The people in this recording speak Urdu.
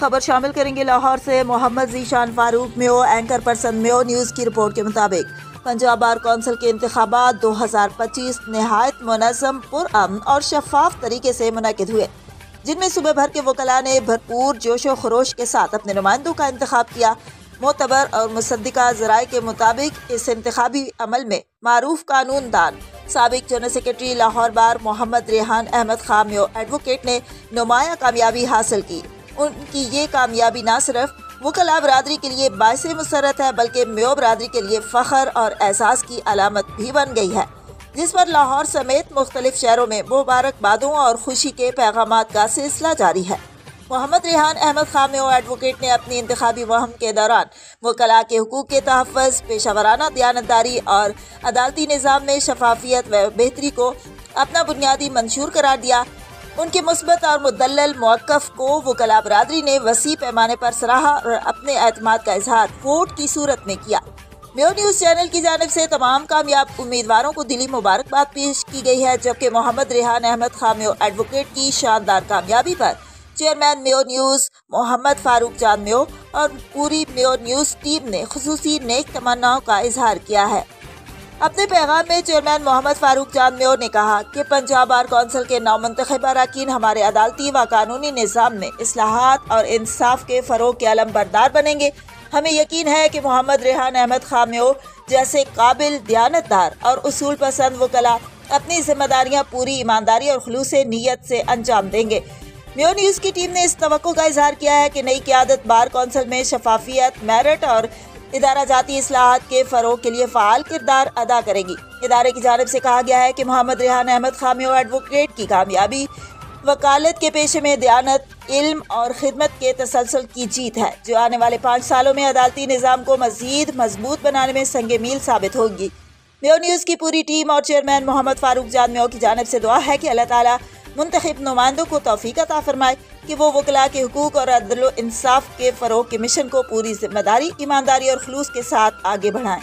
خبر شامل کریں گے لاہور سے۔ محمد ذیشان فاروق میو اینکر پرسن میو نیوز کی رپورٹ کے مطابق پنجاب بار کونسل کے انتخابات 2025 نہایت منظم، پرامن اور شفاف طریقے سے منعقد ہوئے، جن میں صوبے بھر کے وکلاء نے بھرپور جوش و خروش کے ساتھ اپنے نمائندوں کا انتخاب کیا۔ معتبر اور مصدقہ ذرائع کے مطابق اس انتخابی عمل میں معروف قانون دان سابق جنرل سیکرٹری لاہور بار محمد ریحان احمد خان میو ایڈوکیٹ نے نمایاں کامیابی حاصل کی۔ ان کی یہ کامیابی نہ صرف وکلاء برادری کے لیے باعث مسرت ہے بلکہ میو برادری کے لیے فخر اور اعزاز کی علامت بھی بن گئی ہے، جس پر لاہور سمیت مختلف شہروں میں مبارکبادوں اور خوشی کے پیغامات کا سلسلہ جاری ہے۔ محمد ریحان احمد خان میو ایڈوکیٹ نے اپنی انتخابی مہم کے دوران وکلاء کے حقوق کے تحفظ، پیشہ ورانہ دیانتداری اور عدالتی نظام میں شفافیت و بہتری کو اپنا بنیادی منشور قرار دیا۔ ان کے مثبت اور مدلل موقف کو وکلاء برادری نے وسیع پیمانے پر سراہا اور اپنے اعتماد کا اظہار ووٹ کی صورت میں کیا۔ میو نیوز چینل کی جانب سے تمام کامیاب امیدواروں کو دلی مبارکباد پیش کی گئی ہے، جبکہ محمد ریحان احمد خان میو ایڈوکیٹ کی شاندار کامیابی پر چیئرمین میو نیوز محمد فاروق جان میو اور پوری میو نیوز ٹیم نے خصوصی نیک تمناؤں کا اظہار کیا ہے۔ اپنے پیغام میں چیئرمین محمد فاروق جان میو نے کہا کہ پنجاب بار کونسل کے نومنتخب اراکین ہمارے عدالتی و قانونی نظام میں اصلاحات اور انصاف کے فروغ کے علم بردار بنیں گے۔ ہمیں یقین ہے کہ محمد ریحان احمد خان میو جیسے قابل، دیانتدار اور اصول پسند وکلاء اپنی ذمہ داریاں پوری ایمانداری اور خلوص نیت سے انجام دیں گے۔ میو نیوز کی ٹیم نے اس توقع کا اظہار کیا ہے کہ نئی قیادت بار کونسل میں شفافیت، میرٹ اور ادارہ جاتی اصلاحات کے فروغ کے لیے فعال کردار ادا کرے گی۔ ادارے کی جانب سے کہا گیا ہے کہ محمد ریحان احمد خان میو ایڈوکیٹ کی کامیابی وکالت کے پیشے میں دیانت، علم اور خدمت کے تسلسل کی جیت ہے، جو آنے والے 5 سالوں میں عدالتی نظام کو مزید مضبوط بنانے میں سنگ میل ثابت ہوگی۔ میو نیوز کی پوری ٹیم اور چیئرمین محمد فاروق جان میو کی جانب سے دعا ہے کہ اللہ تعالیٰ منتخب نمائندوں کو توفیق عطا فرمائے کہ وہ وکلاء کے حقوق اور عدل و انصاف کے فروغ کے مشن کو پوری ذمہ داری، ایمانداری اور خلوص کے ساتھ آگے بڑھائیں۔